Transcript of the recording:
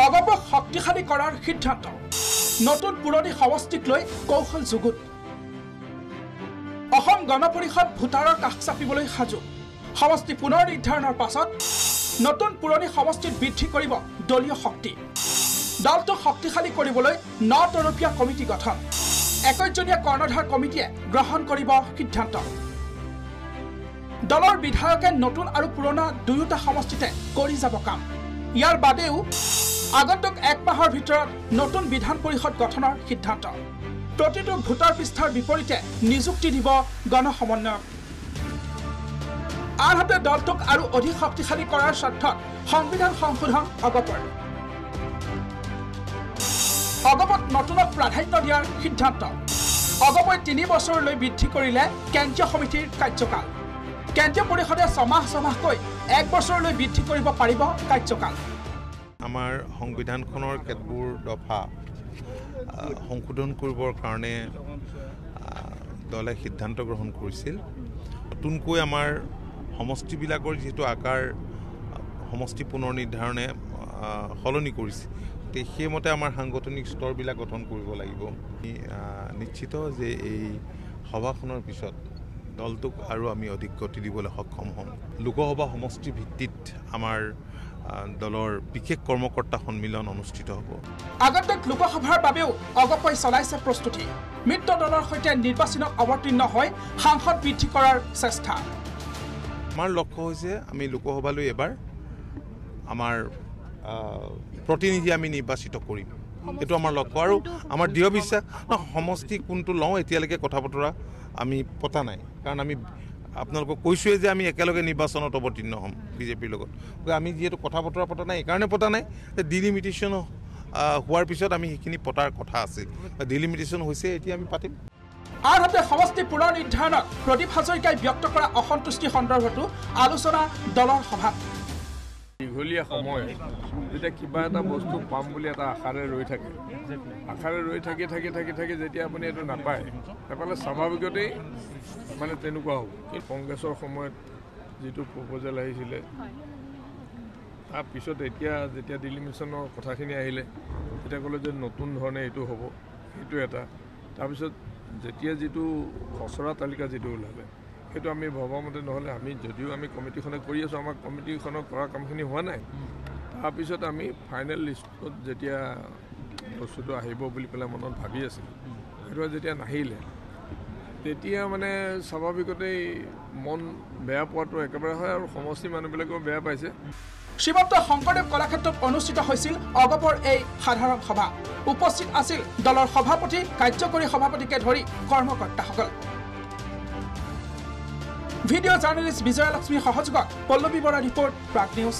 অগপক শক্তিশালী কৰাৰ সিদ্ধান্ত নতুন পুৰণি সমষ্টিক লৈ কৌশল যুগুত অসম গণ পৰিষদ ভোটাৰৰ কাষ চাপিবলৈ সাজু সমষ্টি পুনৰ নিৰ্ধাৰণৰ পাছত নতুন পুৰণি সমষ্টিত বৃদ্ধি কৰিব দলীয় শক্তি দলটো শক্তিশালী কৰিবলৈ 9 তৰপীয়া কমিটি গঠন 21 জনীয়া কৰ্ণধাৰ কমিটিয়ে গ্ৰহণ কৰিব সিদ্ধান্ত দলৰ বিধায়কে নতুন আৰু পুৰণা দুয়োটা সমষ্টিতে কৰি যাব কাম ইয়াৰ বাদেও আগন্তুক 1 মাহৰ ভিতৰত নতুন বিধান পৰিষদ গঠনৰ সিদ্ধান্ত প্ৰতিটো ভোটাৰ পৃষ্ঠাৰ বিপৰীতে নিযুক্তি দিব গণ সমন্বয়ক আনহাতে দলটোক আৰু অধিক শক্তিশালী কৰাৰ স্বাৰ্থত সংবিধান সংশোধন অগপত নতুনক প্ৰাধান্য দিয়াৰ সিদ্ধান্ত অগপই 3 বছৰলৈ বৃদ্ধি কৰিলে কেন্দ্ৰীয় সমিতিৰ কাৰ্যকাল কেন্দ্ৰীয় পৰিষদে ছমাহকৈ 1 বছৰলৈ বৃদ্ধি কৰিব পাৰিব কাৰ্যকাল আমাৰ সংবিধানখনৰ কেতবোৰ দফা সংশোধন কৰিবৰ কাৰণে দলে সিদ্ধান্ত গ্ৰহণ কৰিছিল নতুনকৈ আমাৰ সমষ্টিবিলাকৰ যেটো আকাৰ সমষ্টি পুনৰ নিৰ্ধাৰণে সলনি কৰিছে সেইমতে আমাৰ সাংগঠনিক স্তৰবিলাক গঠন কৰিব লাগিব নিশ্চিত যে এই সভাখনৰ পিছত দলটোক আৰু আমি অধিক গতি দিবলৈ সক্ষম হ'ম লোকসভা সমষ্টি ভিত্তিত আমাৰ দলৰ বিশেষ কৰ্মকৰ্তা সন্মিলন অনুষ্ঠিত হ'ব আগন্তুক লোকসভাৰ বাবেও অগপই চলাইছে প্ৰস্তুতি মিত্ৰ দলৰ সৈতে নিৰ্বাচনত অৱতীৰ্ণ হৈ সাংসদ বৃদ্ধি কৰাৰ চেষ্টা আমাৰ লক্ষ্য হৈছে আমি লোকসভালৈ এবাৰ আমাৰ প্ৰতিনিধি আমি নিৰ্বাচিত কৰিম এটো আমাৰ লক্ষ্য আৰু আমাৰ দৃঢ় বিশ্বাস সমষ্টি কোনটো লওঁ এতিয়ালৈকে কথা বতৰা আমি পতা নাই কাৰণ আমি আপোনালোকক কৈছোৱে যে আমি একেলগে নিৰ্বাচনত অৱতীৰ্ণ হ'ম বিজেপিৰ লগত আমি যেহেতু কথা বতৰা পতা নাই এইকাৰণে পতা নাই যে ডিলিমিটেশ্যন হোৱাৰ পিছত আমি সেইখিনি পতাৰ কথা আছিল ডিলিমিটেশ্যন হৈছে এতিয়া আমি পাতিম আনহাতে সমষ্টি পুনৰ নিৰ্ধাৰণত প্ৰদীপ হাজৰিকাই ব্যক্ত কৰা অসন্তুষ্টি সন্দৰ্ভতো আলোচনা দলৰ সভাত দীঘলীয়া সময় যেতিয়া কিবা এটা বস্তু পাম বুলি এটা আশাৰে ৰৈ থাকে যেতিয়া আপুনি এইটো নাপালে স্বাভাৱিকতেই মানে তেনেকুৱা হ'ব কংগ্ৰেছৰ সময়ত যিটো প্ৰপ'জেল আহিছিলে তাৰপিছত এতিয়া যেতিয়া ডিলিমিটেশ্যনৰ কথাখিনি আহিলে তেতিয়া ক'লে যে নতুন ধৰণে এইটো হ'ব সেইটো এটা তাৰপিছত যেতিয়া যিটো খচৰা তালিকা যিটো ওলালে সেইটো আমি ভবামতে নহ'লে আমি যদিও আমি কমিটিখনে কৰি আছোঁ আমাৰ কমিটিখনৰ কৰা কামখিনি হোৱা নাই তাৰপিছত আমি ফাইনেল লিষ্টত যেতিয়া বস্তুটো আহিব বুলি পেলাই মনত ভাবি আছিলোঁ সেইটো যেতিয়া নাহিলে তেতিয়া মানে স্বাভাৱিকতেই মন বেয়া পোৱাটো একেবাৰে হয় আৰু সমষ্টি মানুহবিলাকেও বেয়া পাইছে শ্ৰীমন্ত শংকৰদেৱ কলাক্ষেত্ৰত অনুষ্ঠিত হৈছিল অগপৰ এই সাধাৰণ সভা উপস্থিত আছিল দলৰ সভাপতি কাৰ্যকৰী সভাপতিকে ধৰি কৰ্মকৰ্তাসকল ভিডিঅ' জাৰ্নেলিষ্ট বিজয়লক্ষ্মী সহযোগত পল্লৱী বৰা ৰিপৰ্ট প্ৰাগ নিউজ